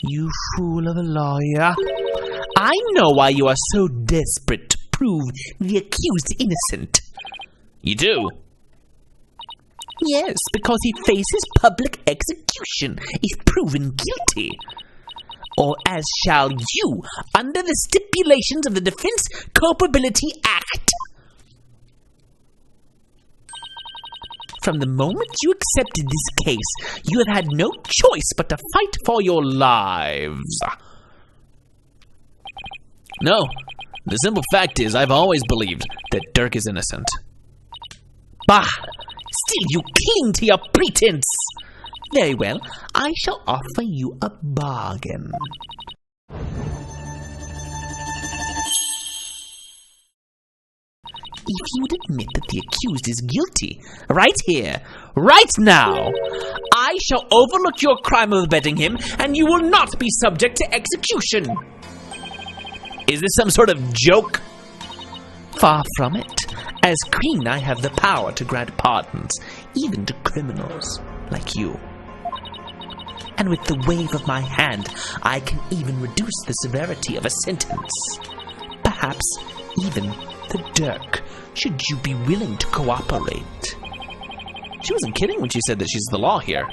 You fool of a lawyer. I know why you are so desperate to prove the accused innocent. You do? Yes, because he faces public execution if proven guilty. Or as shall you, under the stipulations of the Defense Culpability Act. From the moment you accepted this case, you have had no choice but to fight for your lives. No, the simple fact is I've always believed that Dirk is innocent. Bah! Still you cling to your pretense! Very well, I shall offer you a bargain. If you would admit that the accused is guilty, right here, right now, I shall overlook your crime of abetting him, and you will not be subject to execution. Is this some sort of joke? Far from it. As Queen, I have the power to grant pardons, even to criminals like you. And with the wave of my hand, I can even reduce the severity of a sentence. Perhaps even the Dirk, should you be willing to cooperate. She wasn't kidding when she said that she's the law here.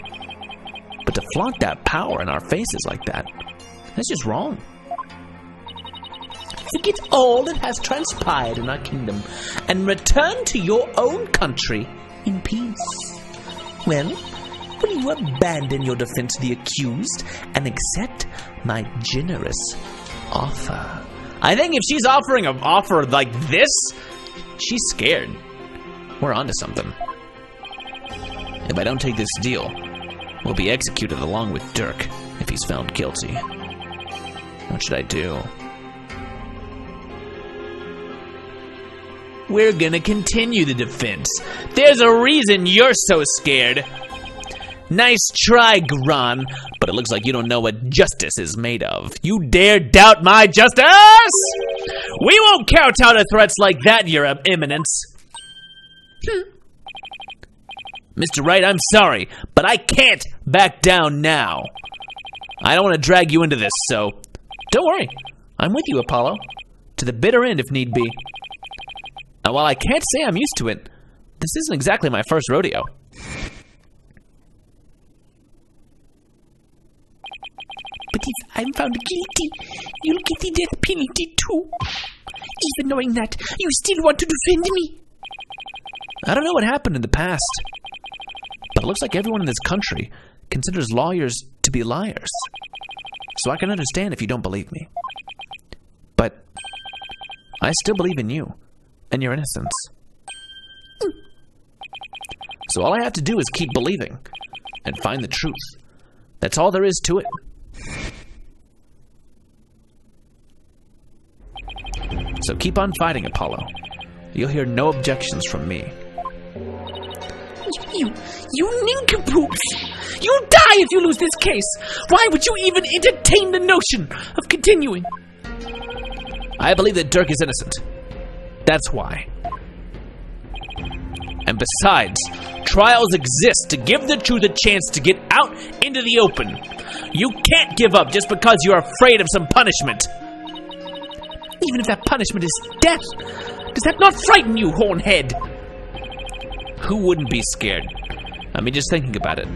But to flaunt that power in our faces like that, that's just wrong. Forget all that has transpired in our kingdom and return to your own country in peace. Well, will you abandon your defense to the accused and accept my generous offer? I think if she's offering an offer like this, she's scared. We're onto something. If I don't take this deal, we'll be executed along with Dirk if he's found guilty. What should I do? We're gonna continue the defense. There's a reason you're so scared. Nice try, Gron, but it looks like you don't know what justice is made of. You dare doubt my justice? We won't kowtow to threats like that, Your Eminence. Mr. Wright, I'm sorry, but I can't back down now. I don't want to drag you into this, so don't worry. I'm with you, Apollo. To the bitter end, if need be. And while I can't say I'm used to it, this isn't exactly my first rodeo. But if I'm found guilty, you'll get the death penalty too. Even knowing that, you still want to defend me? I don't know what happened in the past, but it looks like everyone in this country considers lawyers to be liars. So I can understand if you don't believe me. But I still believe in you and your innocence. So all I have to do is keep believing and find the truth. That's all there is to it. So keep on fighting, Apollo. You'll hear no objections from me. You nincompoops! You'll die if you lose this case! Why would you even entertain the notion of continuing? I believe that Dirk is innocent. That's why. And besides, trials exist to give the truth a chance to get out into the open. You can't give up just because you're afraid of some punishment. Even if that punishment is death, does that not frighten you, Hornhead? Who wouldn't be scared? I mean, just thinking about it.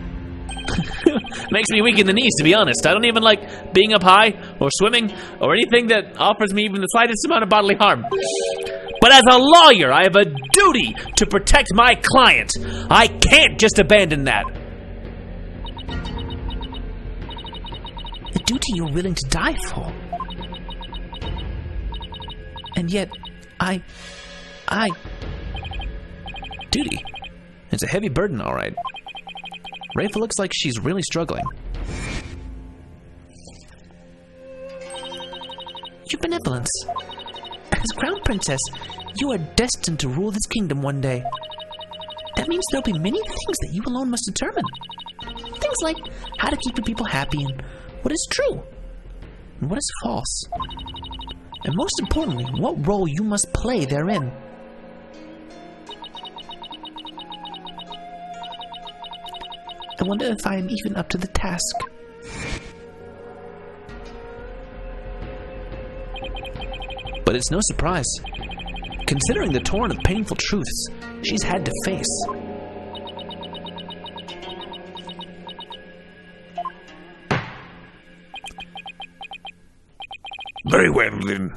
Makes me weak in the knees, to be honest. I don't even like being up high or swimming or anything that offers me even the slightest amount of bodily harm. But as a lawyer, I have a duty to protect my client. I can't just abandon that. A duty you're willing to die for. And yet, duty. It's a heavy burden, all right. Rafa looks like she's really struggling. Your benevolence. As Crown Princess, you are destined to rule this kingdom one day. That means there'll be many things that you alone must determine. Things like how to keep your people happy and what is true and what is false. And most importantly, what role you must play therein. I wonder if I am even up to the task. But it's no surprise, considering the torrent of painful truths she's had to face. Very well, then.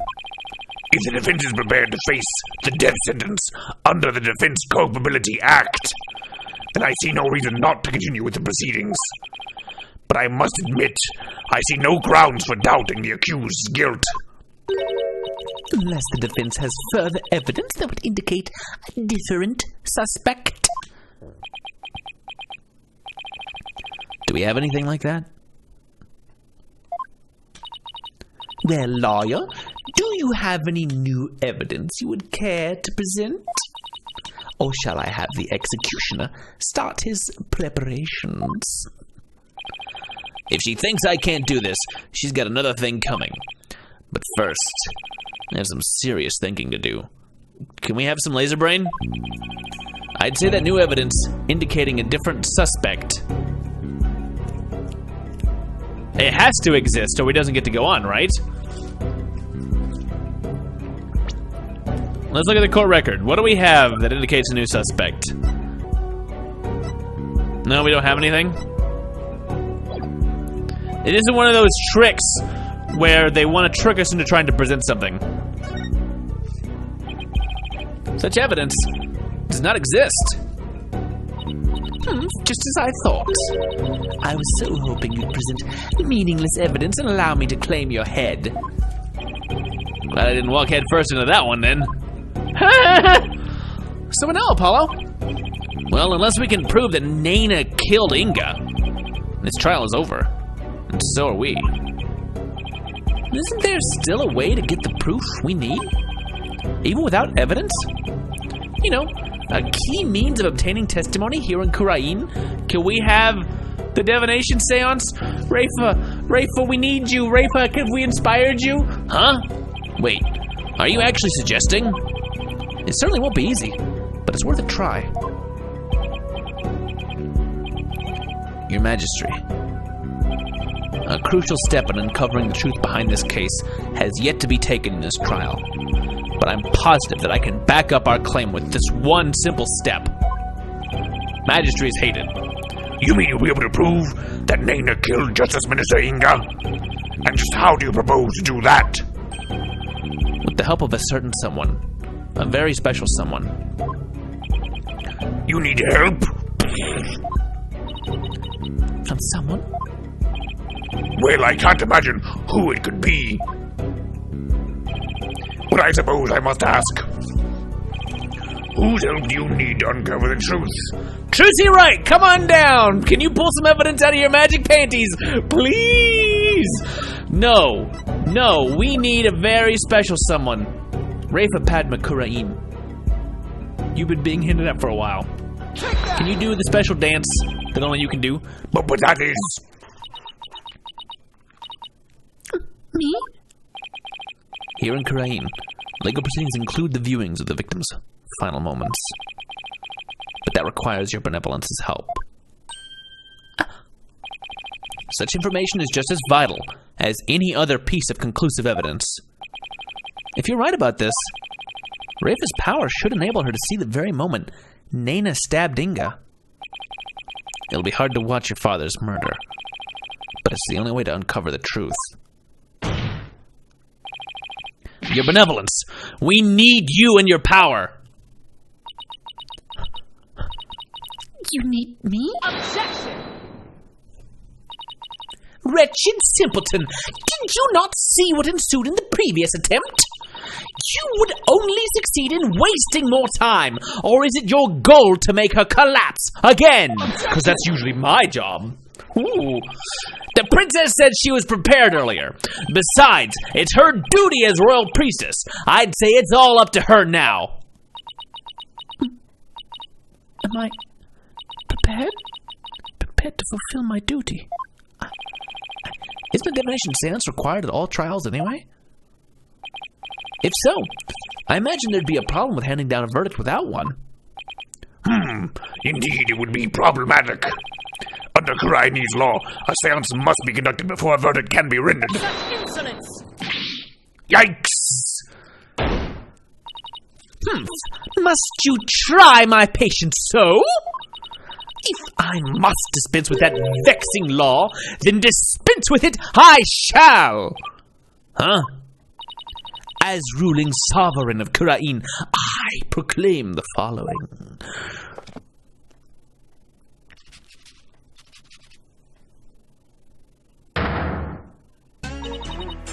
If the defense is prepared to face the death sentence under the Defense Culpability Act, then I see no reason not to continue with the proceedings. But I must admit, I see no grounds for doubting the accused's guilt. Unless the defense has further evidence that would indicate a different suspect. Do we have anything like that? Well, lawyer, do you have any new evidence you would care to present? Or shall I have the executioner start his preparations? If she thinks I can't do this, she's got another thing coming. But first, I have some serious thinking to do. Can we have some laser brain? I'd say that new evidence indicating a different suspect. It has to exist or he doesn't get to go on, right? Let's look at the court record. What do we have that indicates a new suspect? No, we don't have anything? It isn't one of those tricks where they want to trick us into trying to present something. Such evidence does not exist. Just as I thought. I was so hoping you'd present meaningless evidence and allow me to claim your head. Glad I didn't walk head first into that one then. So now, Apollo? Well, unless we can prove that Nana killed Inga, this trial is over. And so are we. Isn't there still a way to get the proof we need? Even without evidence? You know, a key means of obtaining testimony here in Kurain? Can we have the divination seance? Rafa, we need you. Rafa, have we inspired you? Huh? Wait, are you actually suggesting? It certainly won't be easy, but it's worth a try. Your Majesty, a crucial step in uncovering the truth behind this case has yet to be taken in this trial. But I'm positive that I can back up our claim with this one simple step. Majesty is hated. You mean you'll be able to prove that Nana killed Justice Minister Inga? And just how do you propose to do that? With the help of a certain someone. A very special someone. You need help? From someone? Well, I can't imagine who it could be. But I suppose I must ask. Whose help do you need to uncover the truth? Trucy Wright, come on down! Can you pull some evidence out of your magic panties? Please! No, we need a very special someone. Rafa Padma Kurain. You've been being hinted at for a while. Can you do the special dance that only you can do? But that is... Me? Here in Kurain, legal proceedings include the viewings of the victim's final moments. But that requires your benevolence's help. Such information is just as vital as any other piece of conclusive evidence. If you're right about this, Rafa's power should enable her to see the very moment Nana stabbed Inga. It'll be hard to watch your father's murder, but it's the only way to uncover the truth. Your benevolence. We need you and your power. You need me? Objection! Wretched simpleton! Did you not see what ensued in the previous attempt? You would only succeed in wasting more time, or is it your goal to make her collapse again? Because that's usually my job. Ooh. The princess said she was prepared earlier. Besides, it's her duty as royal priestess. I'd say it's all up to her now. Am I prepared? Prepared to fulfill my duty? Isn't a divination seance required at all trials anyway? If so, I imagine there'd be a problem with handing down a verdict without one. Indeed, it would be problematic. Under Kuraini's law, a seance must be conducted before a verdict can be rendered. Such insolence! Yikes! Must you try my patience so? If I must dispense with that vexing law, then dispense with it I shall. Huh? As ruling sovereign of Kurain, I proclaim the following.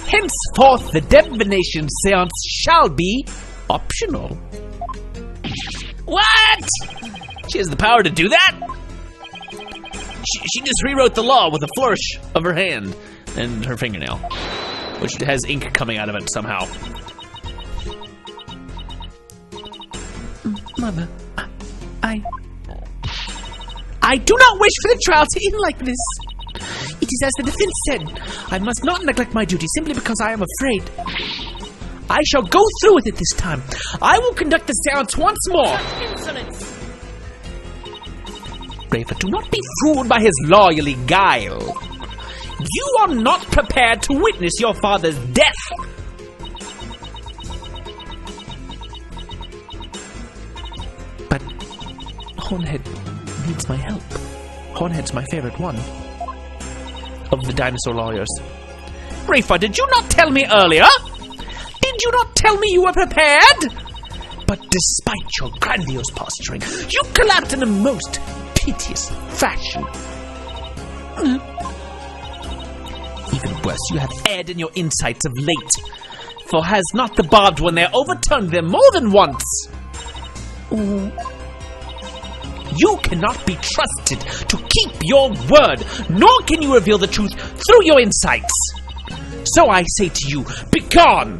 Henceforth, the divination seance shall be optional. What? She has the power to do that? She just rewrote the law with a flourish of her hand and her fingernail, which has ink coming out of it somehow. Mother, I do not wish for the trial to end like this. It is as the defense said. I must not neglect my duty simply because I am afraid. I shall go through with it this time. I will conduct the seance once more. Insolence! Rafer, do not be fooled by his lawyerly guile. You are not prepared to witness your father's death. But Hornhead needs my help. Hornhead's my favorite one of the dinosaur lawyers. Rafer, did you not tell me earlier? Did you not tell me you were prepared? But despite your grandiose posturing, you collapsed in a most piteous fashion. Even worse, you have erred in your insights of late. For has not the barbed one there overturned them more than once? You cannot be trusted to keep your word, nor can you reveal the truth through your insights. So I say to you, begone!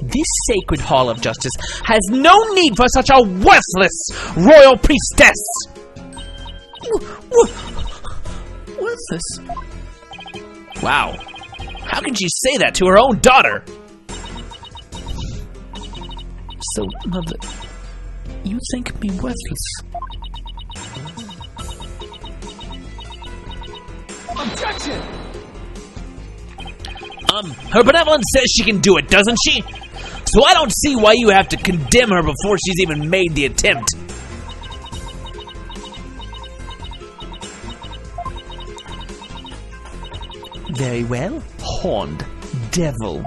This sacred hall of justice has no need for such a worthless royal priestess! worthless. Wow. How can she say that to her own daughter? So, Mother, you think me worthless? Objection! Her benevolence says she can do it, doesn't she? So I don't see why you have to condemn her before she's even made the attempt. Very well, horned devil.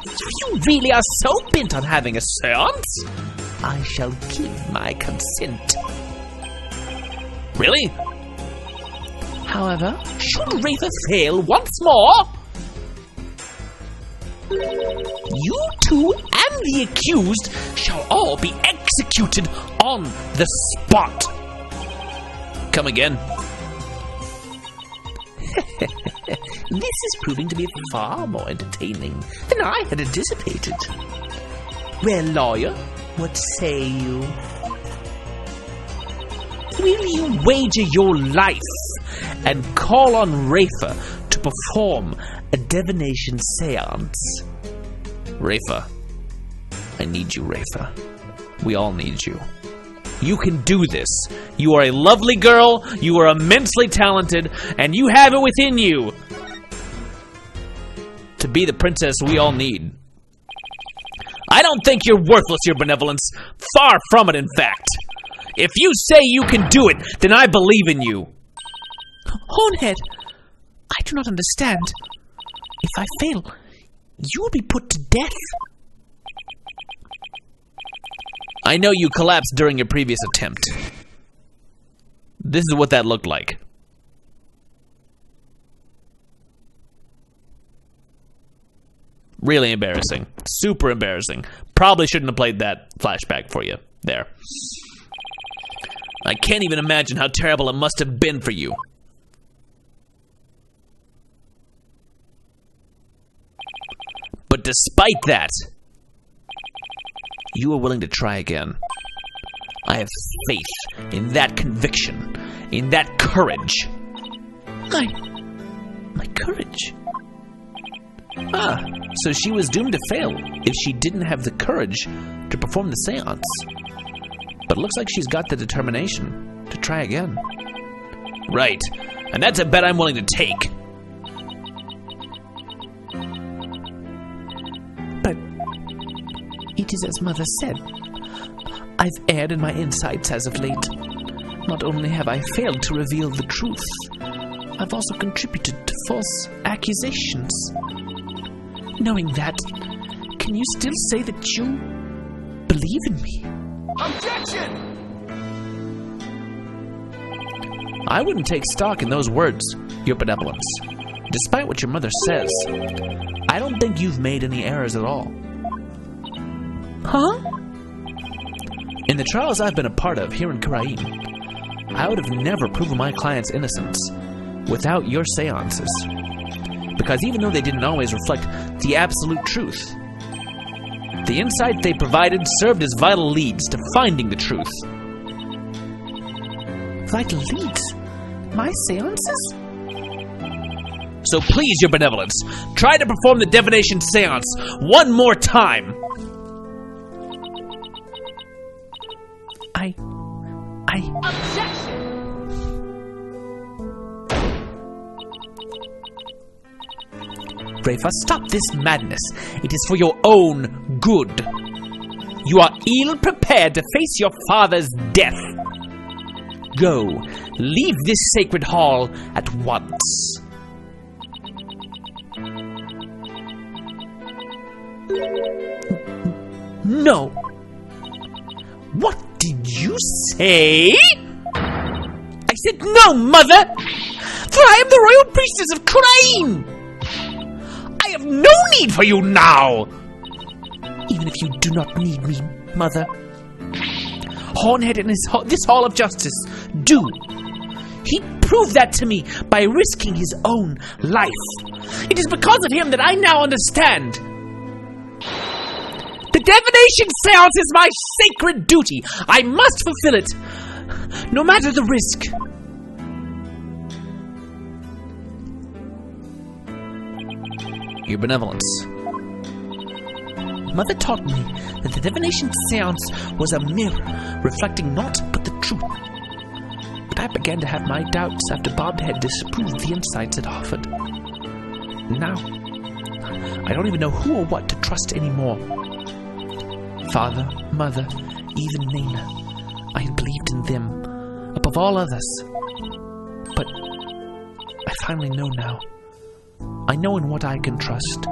If you really are so bent on having a seance, I shall give my consent. Really? However, should Rafer fail once more, you two and the accused shall all be executed on the spot. Come again. This is proving to be far more entertaining than I had anticipated. Well, lawyer, what say you? Will you wager your life and call on Rafer to perform a divination seance? Rafer, I need you, Rafer. We all need you. You can do this. You are a lovely girl, you are immensely talented, and you have it within you to be the princess we all need. I don't think you're worthless, your benevolence. Far from it, in fact. If you say you can do it, then I believe in you. Hornhead, I do not understand. If I fail, you will be put to death. I know you collapsed during your previous attempt. This is what that looked like. Really embarrassing. Super embarrassing. Probably shouldn't have played that flashback for you there. I can't even imagine how terrible it must have been for you. But despite that, you are willing to try again. I have faith in that conviction, in that courage. My courage. Ah, so she was doomed to fail if she didn't have the courage to perform the seance. But it looks like she's got the determination to try again. Right, and that's a bet I'm willing to take. It is as Mother said. I've erred in my insights as of late. Not only have I failed to reveal the truth, I've also contributed to false accusations. Knowing that, can you still say that you believe in me? Objection! I wouldn't take stock in those words, Your Benevolence. Despite what your mother says, I don't think you've made any errors at all. Huh? In the trials I've been a part of here in Karain, I would have never proven my client's innocence without your seances. Because even though they didn't always reflect the absolute truth, the insight they provided served as vital leads to finding the truth. Vital leads? My seances? So please, Your Benevolence, try to perform the divination seance one more time. Objection! Rafa, stop this madness. It is for your own good. You are ill prepared to face your father's death. Go, leave this sacred hall at once. No. What did you say? I said no, Mother! For I am the royal priestess of Kurain! I have no need for you now! Even if you do not need me, Mother. Hornhead and this Hall of Justice do. He proved that to me by risking his own life. It is because of him that I now understand. The divination seance is my sacred duty. I must fulfill it, no matter the risk. Your Benevolence. Mother taught me that the divination seance was a mirror reflecting naught but the truth. But I began to have my doubts after Bob had disproved the insights it offered. Now, I don't even know who or what to trust anymore. Father, Mother, even Nana. I had believed in them above all others. But I finally know now. I know in what I can trust.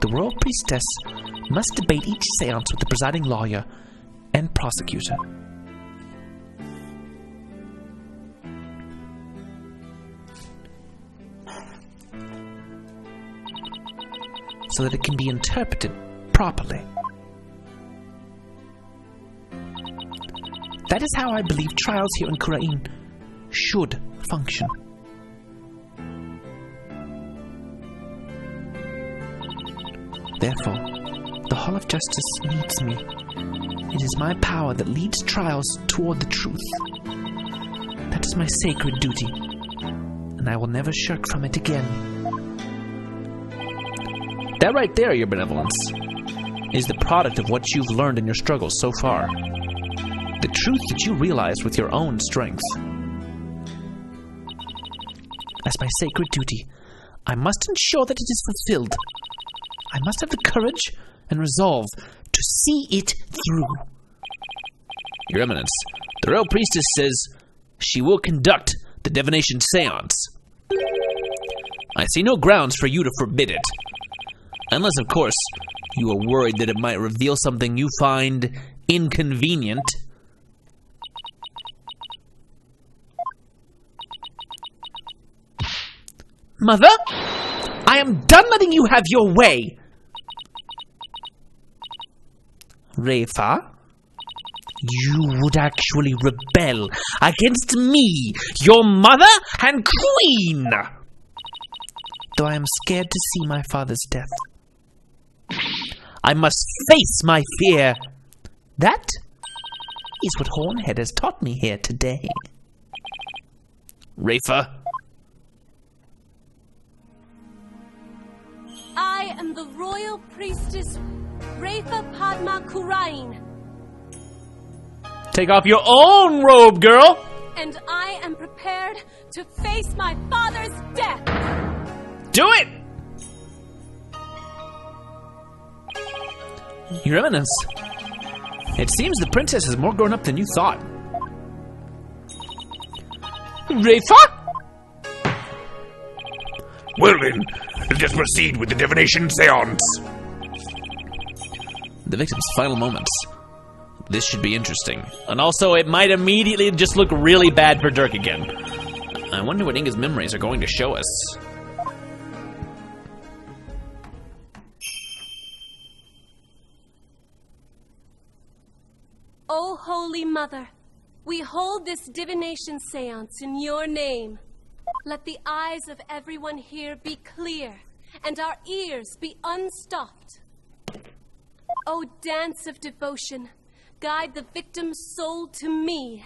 The royal priestess must debate each seance with the presiding lawyer and prosecutor. So that it can be interpreted properly. That is how I believe trials here in Kurain should function. Therefore, the Hall of Justice needs me. It is my power that leads trials toward the truth. That is my sacred duty, and I will never shirk from it again. That right there, Your Benevolence, is the product of what you've learned in your struggles so far. The truth that you realized with your own strength. As my sacred duty, I must ensure that it is fulfilled. I must have the courage and resolve to see it through. Your Eminence, the Royal Priestess says she will conduct the divination seance. I see no grounds for you to forbid it. Unless, of course, you are worried that it might reveal something you find inconvenient. Mother, I am done letting you have your way. Rafa, you would actually rebel against me, your mother and queen. Though I am scared to see my father's death. I must face my fear. That is what Hornhead has taught me here today. Rafa? I am the royal priestess Rafa Padma Kurain. Take off your own robe, girl! and I am prepared to face my father's death. Do it! Your Eminence, it seems the princess is more grown up than you thought. Rafa? Well then, let us proceed with the divination seance. The victim's final moments. This should be interesting. And also, it might immediately just look really bad for Dirk again. I wonder what Inga's memories are going to show us. O Holy Mother, we hold this divination seance in your name. Let the eyes of everyone here be clear, and our ears be unstopped. O dance of devotion, guide the victim's soul to me,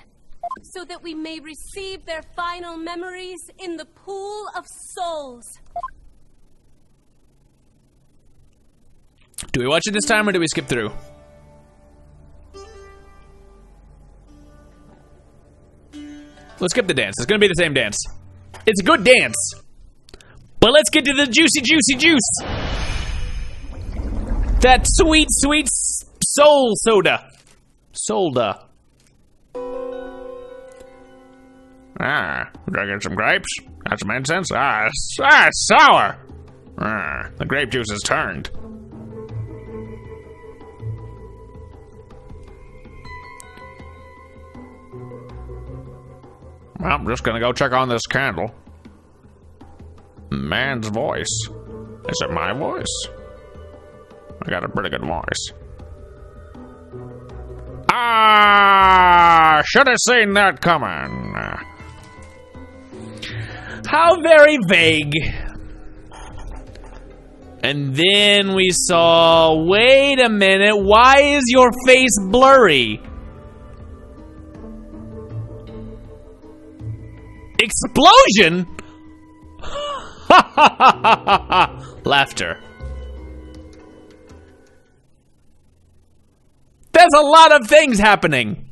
so that we may receive their final memories in the pool of souls. Do we watch it this time, or do we skip through? Let's skip the dance. It's gonna be the same dance. It's a good dance. But let's get to the juicy, juicy juice. That sweet, sweet soul soda. Solda. Drinking some grapes? Got some incense? It's sour! The grape juice is turned. Well, I'm just gonna go check on this candle. Man's voice. Is it my voice? I got a pretty good voice. Should have seen that coming. How very vague. And then we saw, wait a minute, why is your face blurry? Explosion? Laughter. There's a lot of things happening.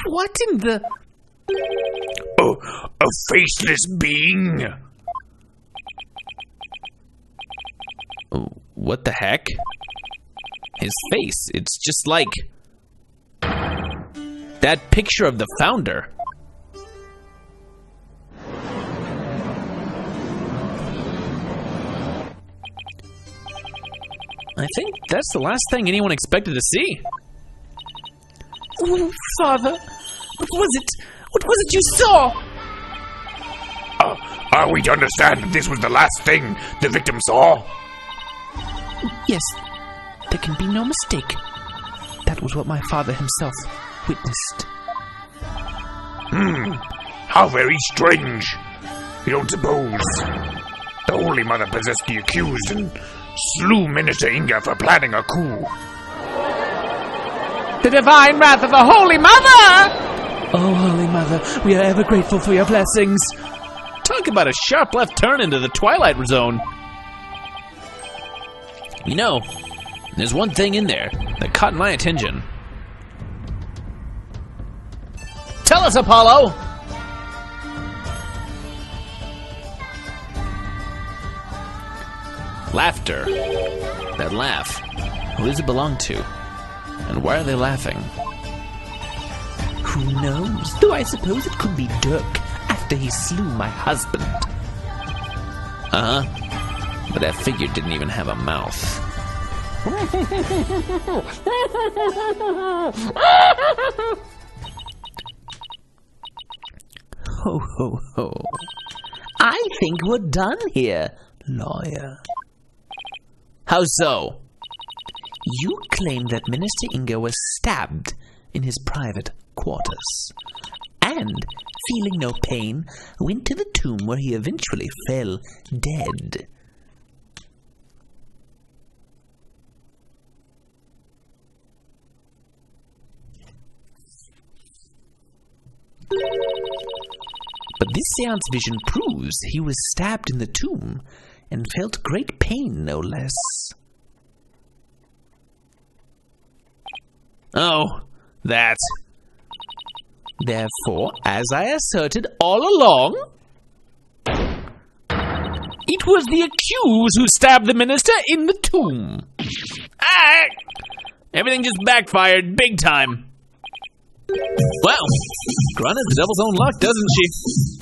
What in the... Oh, a faceless being? What the heck? His face, it's just like... that picture of the founder. I think that's the last thing anyone expected to see. Oh, Father, what was it? What was it you saw? Are we to understand that this was the last thing the victim saw? Yes, there can be no mistake. That was what my father himself witnessed. How very strange. You don't suppose the Holy Mother possessed the accused and slew Minister Inga for planning a coup? The divine wrath of the Holy Mother! Oh, Holy Mother, we are ever grateful for your blessings. Talk about a sharp left turn into the Twilight Zone. You know, there's one thing in there that caught my attention. Tell us, Apollo! Laughter. That laugh. Who does it belong to? And why are they laughing? Who knows? Though I suppose it could be Dirk after he slew my husband. Uh-huh. But that figure didn't even have a mouth. Ho, ho, ho. I think we're done here, lawyer. How so? You claim that Minister Inga was stabbed in his private quarters, and, feeling no pain, went to the tomb where he eventually fell dead. But this seance vision proves he was stabbed in the tomb and felt great pain, no less. Oh, that. Therefore, as I asserted all along, it was the accused who stabbed the minister in the tomb. Ah! Everything just backfired big time. Well, Grun has the devil's own luck, doesn't she?